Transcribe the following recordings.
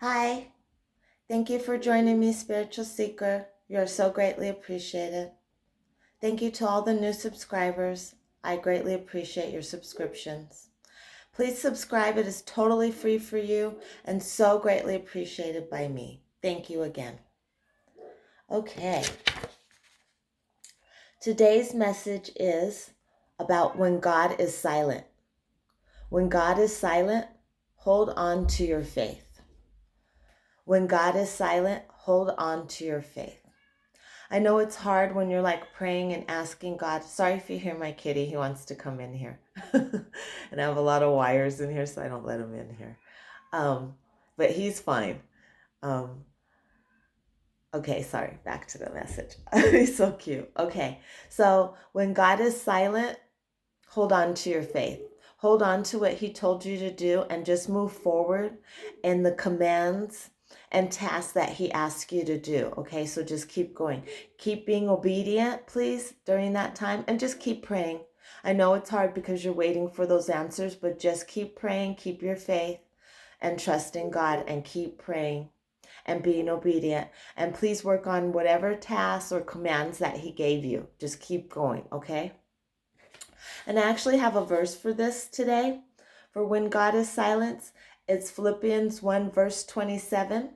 Hi, thank you for joining me, Spiritual Seeker. You're so greatly appreciated. Thank you to all the new subscribers. I greatly appreciate your subscriptions. Please subscribe. It is totally free for you and so greatly appreciated by me. Thank you again. Okay, today's message is about when God is silent. When God is silent, hold on to your faith. When God is silent, hold on to your faith. I know it's hard when you're like praying and asking God. Sorry if you hear my kitty. He wants to come in here. And I have a lot of wires in here, so I don't let him in here. But he's fine. Um, okay, sorry. Back to the message. He's so cute. Okay, so when God is silent, hold on to your faith. Hold on to what he told you to do and just move forward in the commands and tasks that he asks you to do. Okay, so just keep going. Keep being obedient, please, during that time, and just keep praying. I know it's hard because you're waiting for those answers, but just keep praying, keep your faith, and trust in God, and keep praying and being obedient. And please work on whatever tasks or commands that he gave you. Just keep going, okay? And I actually have a verse for this today. For when God is silent, it's Philippians 1 verse 27.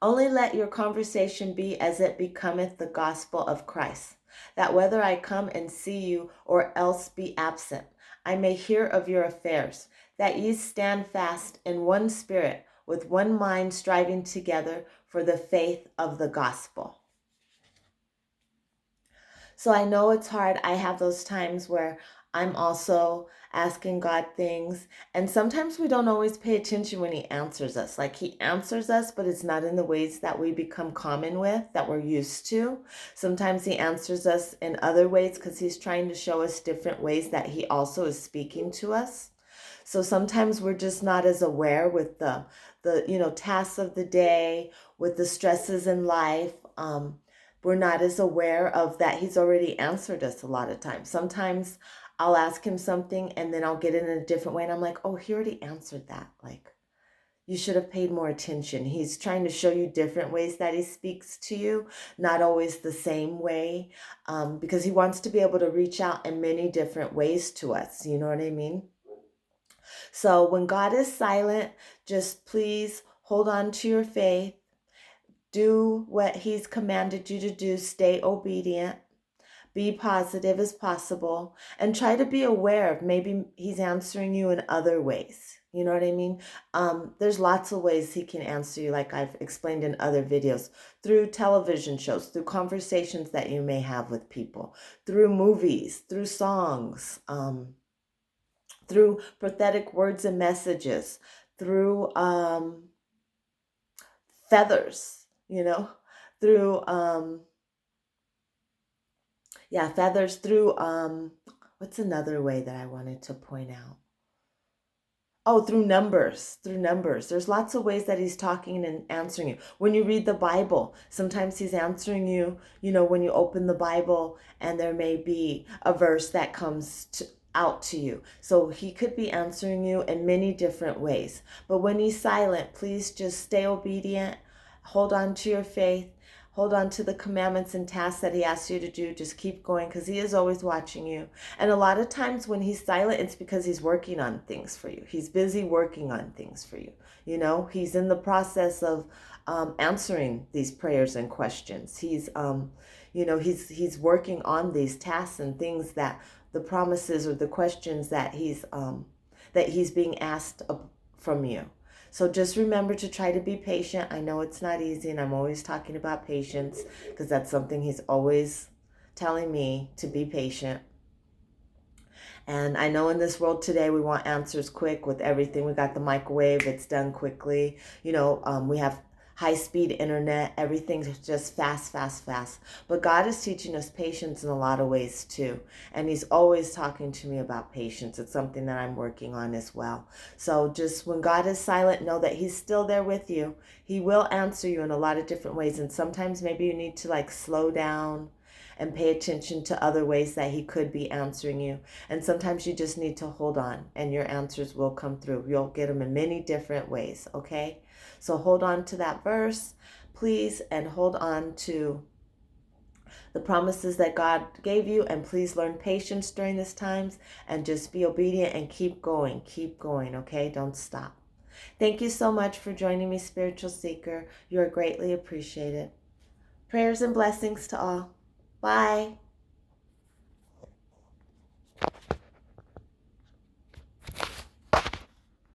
Only let your conversation be as it becometh the gospel of Christ, that whether I come and see you or else be absent, I may hear of your affairs, that ye stand fast in one spirit, with one mind striving together for the faith of the gospel. So I know it's hard. I have those times where I'm also asking God things, and sometimes we don't always pay attention when he answers us. Like he answers us, but it's not in the ways that we become common with, that we're used to. Sometimes he answers us in other ways because he's trying to show us different ways that he also is speaking to us. So sometimes we're just not as aware with the tasks of the day, with the stresses in life. We're not as aware of that he's already answered us a lot of times. Sometimes I'll ask him something and then I'll get it in a different way. And I'm like, oh, he already answered that. Like, you should have paid more attention. He's trying to show you different ways that he speaks to you, not always the same way, because he wants to be able to reach out in many different ways to us. You know what I mean? So when God is silent, just please hold on to your faith. Do what he's commanded you to do. Stay obedient. Be positive as possible. And try to be aware of maybe he's answering you in other ways. You know what I mean? There's lots of ways he can answer you, like I've explained in other videos, through television shows, through conversations that you may have with people, through movies, through songs, through prophetic words and messages, through feathers, through feathers, through what's another way that I wanted to point out? Oh, through numbers, through numbers. There's lots of ways that he's talking and answering you. When you read the Bible, sometimes he's answering you, when you open the Bible and there may be a verse that comes out to you. So he could be answering you in many different ways. But when he's silent, please just stay obedient, hold on to your faith, hold on to the commandments and tasks that he asks you to do. Just keep going because he is always watching you. And a lot of times when he's silent, it's because he's working on things for you. He's busy working on things for you. He's in the process of answering these prayers and questions. He's working on these tasks and things, that the promises or the questions that he's being asked from you. So just remember to try to be patient. I know it's not easy, and I'm always talking about patience because that's something he's always telling me, to be patient. And I know in this world today, we want answers quick with everything. We got the microwave, it's done quickly. We have high-speed internet, everything's just fast, fast, fast. But God is teaching us patience in a lot of ways too. And he's always talking to me about patience. It's something that I'm working on as well. So just when God is silent, know that he's still there with you. He will answer you in a lot of different ways. And sometimes maybe you need to slow down and pay attention to other ways that he could be answering you. And sometimes you just need to hold on and your answers will come through. You'll get them in many different ways, okay? So hold on to that verse, please, and hold on to the promises that God gave you, and please learn patience during this times and just be obedient and keep going, okay? Don't stop. Thank you so much for joining me, Spiritual Seeker. You are greatly appreciated. Prayers and blessings to all. Bye.